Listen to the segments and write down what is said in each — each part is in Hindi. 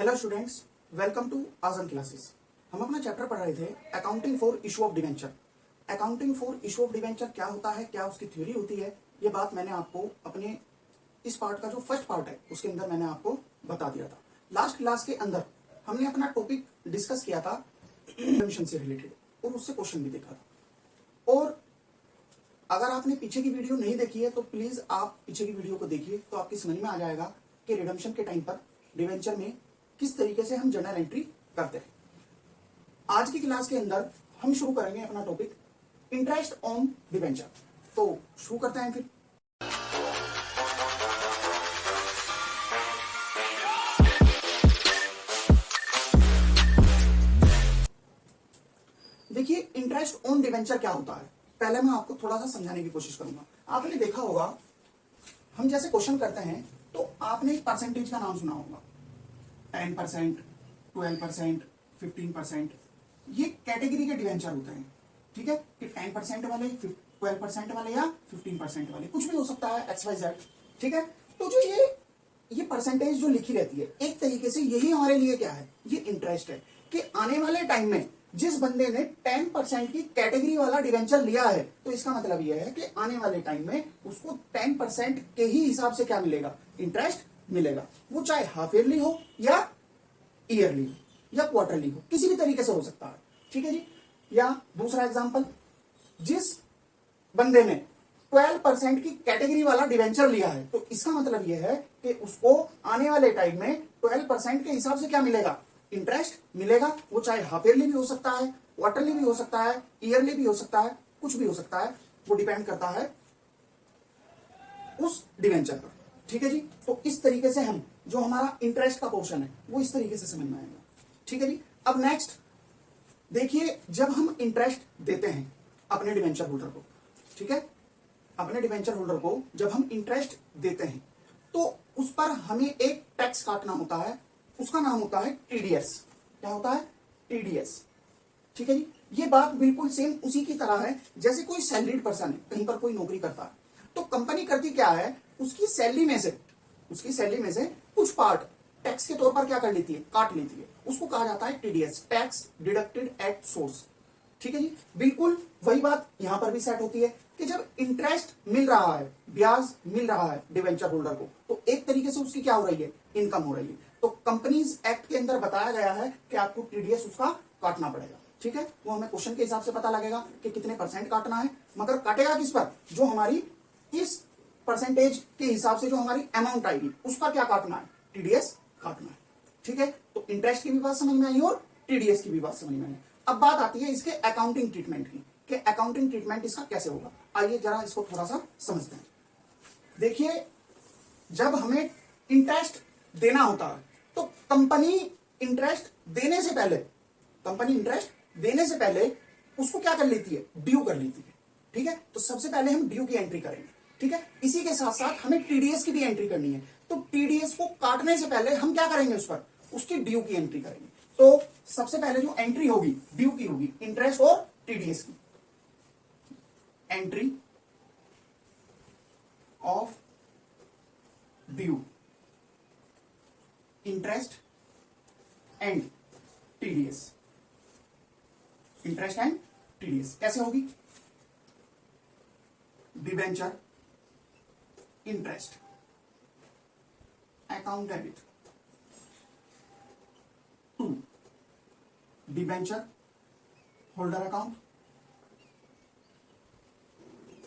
Hello students, welcome to Azam classes. हम अपना चैप्टर पढ़ रहे थे accounting for issue of debenture. Accounting for issue of debenture क्या होता है, क्या उसकी थ्योरी होती है, ये बात मैंने आपको अपने इस पार्ट का जो फर्स्ट पार्ट है उसके अंदर मैंने आपको बता दिया था। लास्ट क्लास के अंदर हमने अपना टॉपिक डिस्कस किया था रिडम्पशन से रिलेटेड और उससे क्वेश्चन भी देखा था। और अगर आपने पीछे की वीडियो नहीं देखी है तो प्लीज आप पीछे की वीडियो को देखिए, तो आपकी समझ में आ जाएगा कि रिडम्पशन के टाइम पर डिवेंचर में किस तरीके से हम जर्नल एंट्री करते हैं। आज की क्लास के अंदर हम शुरू करेंगे अपना टॉपिक इंटरेस्ट ऑन डिवेंचर। तो शुरू करते हैं फिर। देखिए, इंटरेस्ट ऑन डिवेंचर क्या होता है, पहले मैं आपको थोड़ा सा समझाने की कोशिश करूंगा। आपने देखा होगा, हम जैसे क्वेश्चन करते हैं तो आपने एक परसेंटेज का नाम सुना होगा, 10%, 12%, 15%। ये कैटेगरी के डिवेंचर होते हैं, ठीक है, कि 10% वाले, 12% वाले या 15% वाले, कुछ भी हो सकता है, XYZ, ठीक है। तो जो ये परसेंटेज जो लिखी रहती है, एक तरीके से यही हमारे लिए क्या है, ये इंटरेस्ट है कि आने वाले टाइम में जिस बंदे ने 10% की कैटेगरी वाला डिवेंचर लिया है, तो इसका मतलब यह है कि आने वाले टाइम में उसको 10% के ही हिसाब से क्या मिलेगा, इंटरेस्ट मिलेगा। वो चाहे हाफ ईयरली हो या ईयरली हो या क्वार्टरली हो, किसी भी तरीके से हो सकता है, ठीक है जी। या दूसरा एग्जांपल, जिस बंदे ने 12% की कैटेगरी वाला डिवेंचर लिया है, तो इसका मतलब यह है कि उसको आने वाले टाइम में 12% के हिसाब से क्या मिलेगा, इंटरेस्ट मिलेगा। वो चाहे हाफ ईयरली भी हो सकता है, क्वार्टरली भी हो सकता है, ईयरली भी हो सकता है, कुछ भी हो सकता है, वो डिपेंड करता है उस डिवेंचर पर, ठीक है जी। तो इस तरीके से हम जो हमारा इंटरेस्ट का पोर्शन है वो इस तरीके से समझ में आएगा, ठीक है जी। अब नेक्स्ट देखिए, जब हम इंटरेस्ट देते हैं अपने डिवेंचर होल्डर को, ठीक है, अपने डिवेंचर होल्डर को जब हम इंटरेस्ट देते हैं तो उस पर हमें एक टैक्स काटना होता है, उसका नाम होता है टीडीएस। क्या होता है, टीडीएस, ठीक है जी। ये बात बिल्कुल सेम उसी की तरह है जैसे कोई सैलरीड पर्सन है, कहीं पर कोई नौकरी करता है, तो कंपनी करती क्या है, उसकी सैलरी में से कुछ पार्ट टैक्स के तौर पर क्या कर लेती है, काट लेती है। उसको कहा जाता है TDS, tax deducted at source, ठीक है जी। बिल्कुल वही बात यहां पर भी सेट होती है कि जब इंटरेस्ट मिल रहा है, ब्याज मिल रहा है डिवेंचर होल्डर को, तो एक तरीके से उसकी क्या हो रही है, इनकम हो रही है। तो कंपनीज एक्ट के अंदर बताया गया है कि आपको टीडीएस उसका काटना पड़ेगा, ठीक है। वो हमें क्वेश्चन के हिसाब से पता लगेगा कि कितने परसेंट काटना है, मगर काटेगा किस पर, जो हमारी इस परसेंटेज के हिसाब से जो हमारी अमाउंट आएगी उसका क्या काटना है, टीडीएस काटना है, ठीक है। तो इंटरेस्ट की भी बात समझ में आई और टीडीएस की भी बात समझ में आई। अब बात आती है इसके अकाउंटिंग ट्रीटमेंट की, कि अकाउंटिंग ट्रीटमेंट इसका कैसे होगा। आइए जरा इसको थोड़ा सा समझते हैं। देखिए, जब हमें इंटरेस्ट देना होता है तो कंपनी इंटरेस्ट देने से पहले उसको क्या कर लेती है, ड्यू कर लेती है, ठीक है। तो सबसे पहले हम ड्यू की एंट्री करेंगे, ठीक है। इसी के साथ साथ हमें टीडीएस की भी एंट्री करनी है, तो टीडीएस को काटने से पहले हम क्या करेंगे, उस पर उसकी ड्यू की एंट्री करेंगे। तो सबसे पहले जो एंट्री होगी ड्यू की होगी, इंटरेस्ट और टीडीएस की entry of due, interest and TDS, interest and TDS कैसे होगी, debenture interest account debit to debenture holder account,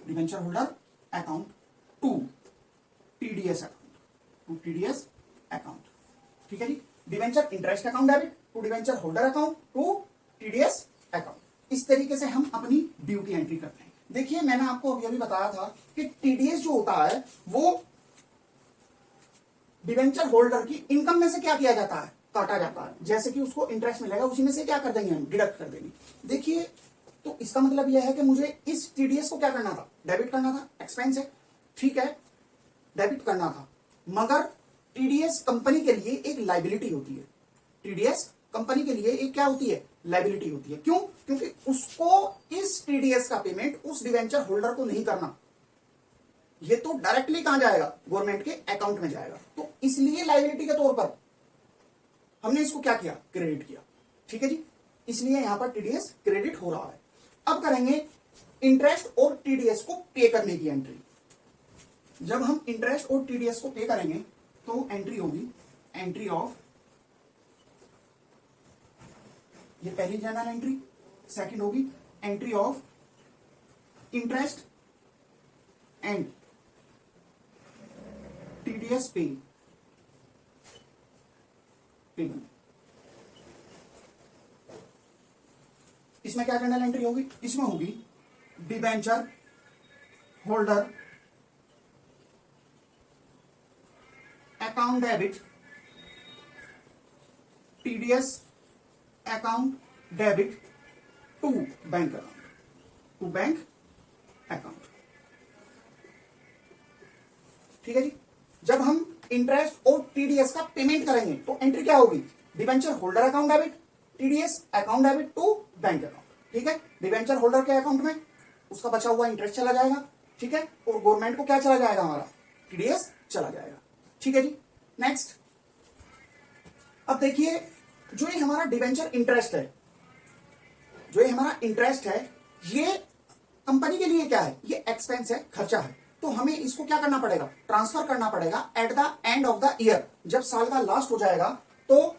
debenture holder account to TDS account, ठीक है जी। Debenture interest account debit to debenture holder account to TDS account, इस तरीके से हम अपनी ड्यू की एंट्री करते हैं। देखिए, मैंने आपको अभी बताया था कि टीडीएस जो होता है वो डिवेंचर होल्डर की इनकम में से क्या किया जाता है, काटा जाता है। जैसे कि उसको इंटरेस्ट मिलेगा उसी में से क्या कर देंगे, हम डिडक्ट कर देंगे। देखिए, तो इसका मतलब यह है कि मुझे इस टीडीएस को क्या करना था, डेबिट करना था, एक्सपेंस है, ठीक है, डेबिट करना था। मगर टीडीएस कंपनी के लिए एक लाइबिलिटी होती है, टीडीएस कंपनी के लिए एक क्या होती है, लाइबिलिटी होती है। क्यों, क्योंकि उसको इस टीडीएस का पेमेंट उस डिवेंचर होल्डर को नहीं करना, ये तो डायरेक्टली कहां जाएगा, गवर्नमेंट के अकाउंट में जाएगा। तो इसलिए लायबिलिटी के तौर पर हमने इसको क्या किया, क्रेडिट किया। ठीक है जी, इसलिए यहां पर टीडीएस क्रेडिट हो रहा है। अब करेंगे इंटरेस्ट और टीडीएस को पे करने की एंट्री। जब हम इंटरेस्ट और टीडीएस को पे करेंगे तो एंट्री होगी एंट्री ऑफ, ये पहली जनरल एंट्री। सेकंड होगी entry of interest and TDS payment. इसमें क्या जनरल एंट्री होगी, इसमें होगी debenture holder account debit TDS account debit to bank account, to bank account. ठीक है जी, जब हम इंटरेस्ट और टीडीएस का पेमेंट करेंगे तो एंट्री क्या होगी, debenture holder account debit TDS account debit to bank account. ठीक है, डिबेंचर होल्डर के अकाउंट में उसका बचा हुआ इंटरेस्ट चला जाएगा। ठीक है, और गवर्नमेंट को क्या चला जाएगा, हमारा टीडीएस चला जाएगा। ठीक है जी, नेक्स्ट। अब देखिए जो ये हमारा डिबेंचर इंटरेस्ट है, जो ये हमारा इंटरेस्ट है, ये कंपनी के लिए क्या है, ये एक्सपेंस है, खर्चा है। तो हमें इसको क्या करना पड़ेगा, ट्रांसफर करना पड़ेगा at the end of the year. जब साल का लास्ट हो जाएगा तो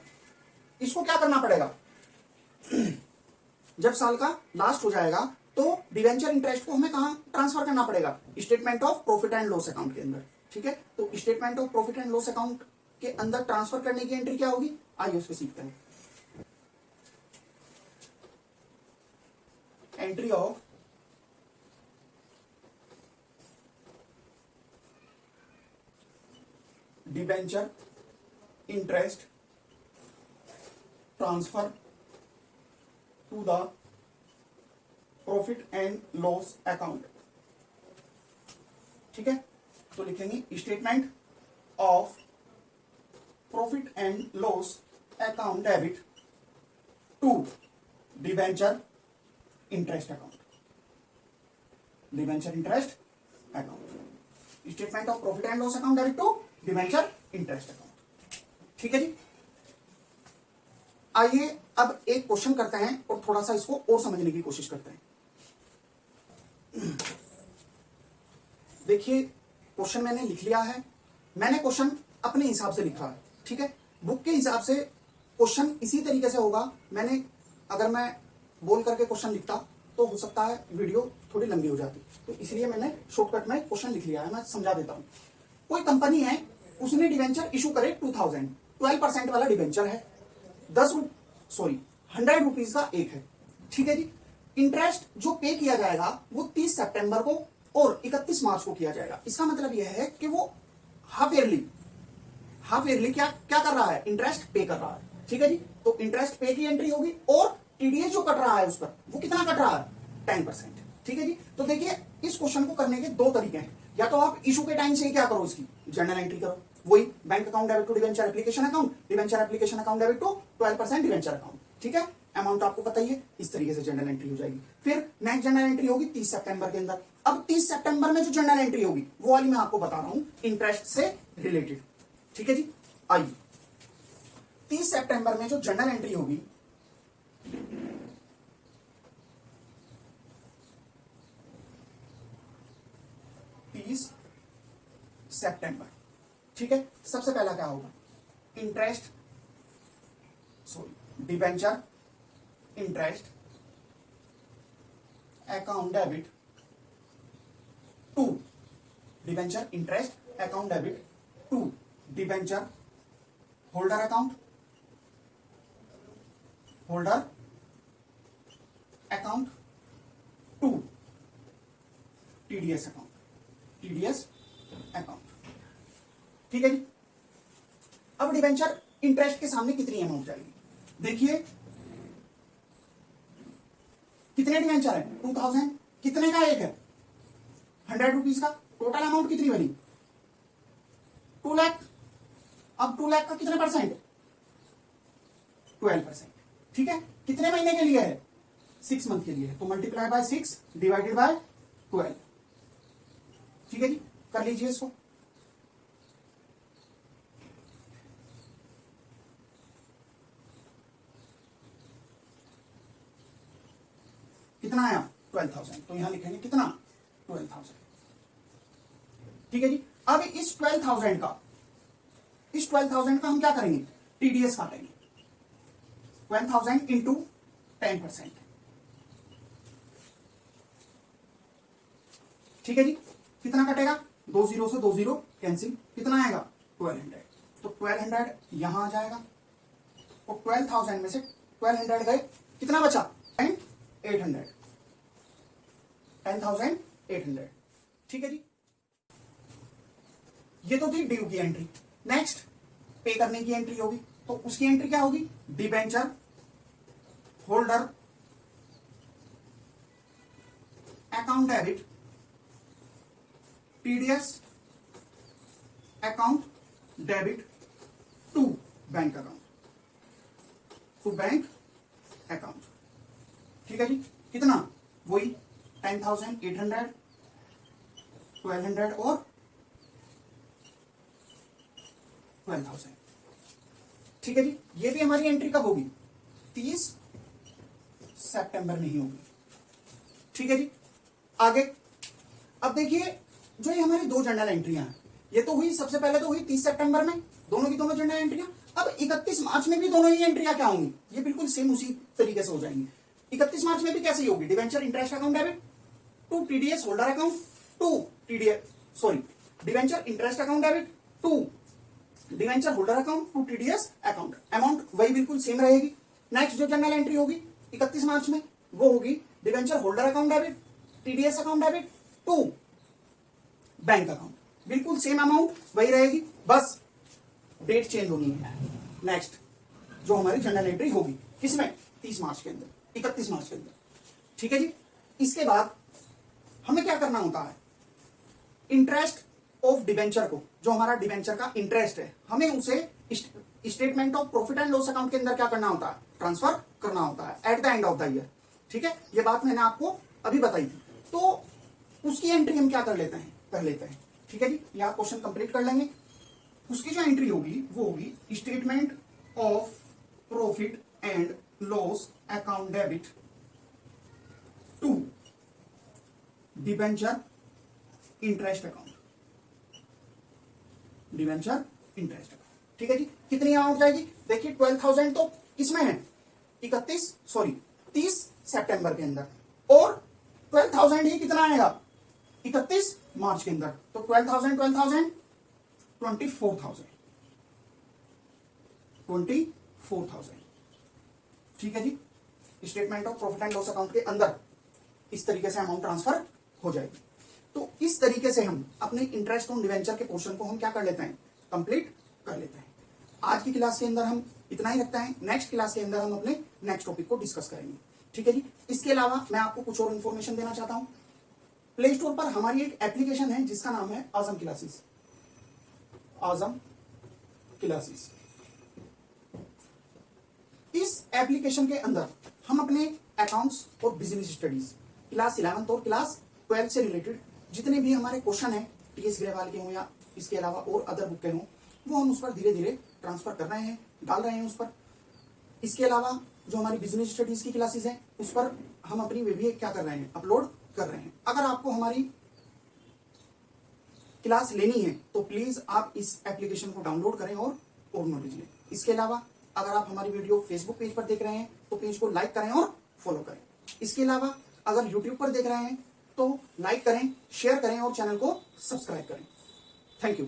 इसको क्या करना पड़ेगा, जब साल का लास्ट हो जाएगा तो डिवेंचर इंटरेस्ट को हमें कहां ट्रांसफर करना पड़ेगा, statement of profit and loss account के अंदर। ठीक है, तो statement of profit and loss account के अंदर ट्रांसफर करने की एंट्री क्या होगी, आइए उसको सीखते हैं। Entry of debenture interest transfer to the profit and loss account. ठीक है, तो लिखेंगे statement of profit and loss account debit to debenture interest account, debenture interest account, statement of profit and loss account debit to debenture interest account. ठीक है जी, आइए अब एक क्वेश्चन करते हैं और थोड़ा सा इसको और समझने की कोशिश करते हैं। देखिए क्वेश्चन मैंने लिख लिया है, मैंने क्वेश्चन अपने हिसाब से लिखा है। ठीक है, बुक के हिसाब से क्वेश्चन इसी तरीके से होगा। मैंने अगर मैं बोल करके क्वेश्चन लिखता तो हो सकता है वीडियो थोड़ी लंबी हो जाती, तो इसलिए मैंने शॉर्टकट में क्वेश्चन लिख लिया है। मैं समझा देता हूं। कोई कंपनी है, उसने डिवेंचर इशू करे 2000, 12% वाला डिवेंचर है, 100 रुपीज का एक है। ठीक है जी, इंटरेस्ट जो पे किया जाएगा वो 30 सितंबर को और 31 मार्च को किया जाएगा। इसका मतलब यह है कि वो हाफ ईयरली क्या कर रहा है, इंटरेस्ट पे कर रहा है। ठीक है जी, तो इंटरेस्ट पे की एंट्री होगी और टीडीएस जो कट रहा है उस पर वो कितना कट रहा है, 10%। ठीक है जी, तो देखिए इस क्वेश्चन को करने के दो तरीके हैं। या तो आप इशू के टाइम से ही क्या करो, इसकी जर्नल एंट्री करो, वही bank account debit to debenture application account, debenture application account debit to 12% debenture account. ठीक है, अमाउंट आपको पता ही है, इस तरीके से जर्नल एंट्री हो जाएगी। फिर नेक्स्ट जर्नल एंट्री होगी 30 सितंबर के अंदर। अब 30 सितंबर में जो जर्नल एंट्री होगी वो वाली मैं आपको बता रहा हूं, इंटरेस्ट से रिलेटेड। ठीक है जी, आइए 30 सितंबर में जो जर्नल एंट्री होगी, सितंबर। ठीक है, सबसे पहला क्या होगा, debenture interest account debit to debenture interest account debit to debenture holder account to TDS account. ठीक है जी, अब डिबेंचर इंटरेस्ट के सामने कितनी अमाउंट जाएगी, देखिए कितने डिबेंचर है, 2000, कितने का एक है, 100 रुपीज का। टोटल अमाउंट कितनी बनी, 2 लाख। अब 2 लाख का कितने परसेंट, 12%। ठीक है, कितने महीने के लिए है, 6 मंथ के लिए है, तो मल्टीप्लाई बाय 6 डिवाइडेड बाय 12। ठीक है जी, कर लीजिए इसको। कितना आया 12,000, तो यहां लिखेंगे कितना 12,000। ठीक है जी। अब इस 12,000 का हम क्या करेंगे, टीडीएस काटेंगे। 12,000 इंटू 10%। ठीक है जी। कितना कटेगा, 2 जीरो से 2 जीरो कैंसिल, कितना आएगा 1200। तो 1200 यहां आ जाएगा और 12,000 में से 1200 गए, कितना बचा 10,800। 10,800। ठीक है जी। ये तो थी ड्यू की एंट्री। नेक्स्ट पे करने की एंट्री होगी, तो उसकी एंट्री क्या होगी, debenture holder account debit TDS account debit to bank account, to bank account. ठीक है जी। कितना, वही 10,800, 1200 और 12,000। ठीक है जी। ये भी हमारी एंट्री कब होगी, 30 सितंबर में ही होगी। ठीक है जी। आगे अब देखिए, जो ये हमारी दो जर्नल एंट्रियां हैं, ये तो हुई सबसे पहले तो हुई 30 सितंबर में, दोनों की दोनों जर्नल एंट्रियां। अब 31 मार्च में भी दोनों ही एंट्रियां क्या होंगी, ये बिल्कुल सेम उसी तरीके से हो जाएंगी। 31 मार्च में भी कैसे होगी, debenture interest account debit to TDS holder account to TDS debenture interest account debit to debenture holder account to TDS account, amount वही बिल्कुल सेम रहेगी। नेक्स्ट जो जर्नल एंट्री होगी 31 मार्च में, वो होगी debenture holder account debit TDS account debit to bank account, बिल्कुल सेम अमाउंट वही रहेगी, बस डेट चेंज होनी है। नेक्स्ट जो हमारी जर्नल एंट्री होगी किसमें, 30 मार्च के अंदर, 31 मार्च के अंदर। ठीक है जी। इसके बाद हमें क्या करना होता है, इंटरेस्ट ऑफ डिबेंचर को, जो हमारा डिबेंचर का इंटरेस्ट है, हमें उसे statement of profit and loss account के अंदर क्या करना होता है, ट्रांसफर करना होता है at the end of the year. ठीक है, ये बात मैंने आपको अभी बताई थी। तो उसकी एंट्री हम क्या कर लेते हैं, ठीक है जी। यहां क्वेश्चन कंप्लीट कर लेंगे। उसकी जो एंट्री होगी वो होगी statement of profit and loss account debit to debenture interest account, debenture interest account. ठीक है जी। कितनी अमाउंट जाएगी, देखिए 12,000 तो किसमें है, 30 सितंबर के अंदर, और 12,000 ही कितना आएगा 31 मार्च के अंदर। तो 12,000 24,000। ठीक है जी। Statement of profit and loss account के अंदर इस तरीके से अमाउंट ट्रांसफर हो जाएगी। तो इस तरीके से हम अपने इंटरेस्ट ऑन डिवेंचर के पोर्शन को हम क्या कर लेते हैं, कंप्लीट कर लेते हैं। आज की क्लास के अंदर हम इतना ही रखते हैं, नेक्स्ट क्लास के अंदर हम अपने नेक्स्ट टॉपिक को डिस्कस करेंगे। ठीक है जी। इसके अलावा मैं आपको कुछ और इंफॉर्मेशन देना चाहता हूं। प्ले स्टोर पर हमारी एक एप्लीकेशन है जिसका नाम है आजम क्लासेस। आजम क्लासेस। इस एप्लीकेशन के अंदर हम अपने अकाउंट्स और बिजनेस स्टडीज क्लास 11 और क्लास 12 से रिलेटेड जितने भी हमारे क्वेश्चन हैं, टीएस ग्रेवाल के हों या इसके अलावा और अदर बुक के हों, वो हम उस पर धीरे धीरे ट्रांसफर कर रहे हैं, डाल रहे हैं उस पर। इसके अलावा जो हमारी बिजनेस स्टडीज की क्लासेस हैं उस पर हम अपनी वीडियो क्या कर रहे हैं, अपलोड कर रहे हैं। अगर आपको हमारी क्लास लेनी है तो प्लीज आप इस एप्लीकेशन को डाउनलोड करें और नॉलेज लें। इसके अलावा अगर आप हमारी वीडियो फेसबुक पेज पर देख रहे हैं तो पेज को लाइक करें और फॉलो करें। इसके अलावा अगर यूट्यूब पर देख रहे हैं तो लाइक करें, शेयर करें और चैनल को सब्सक्राइब करें। Thank you.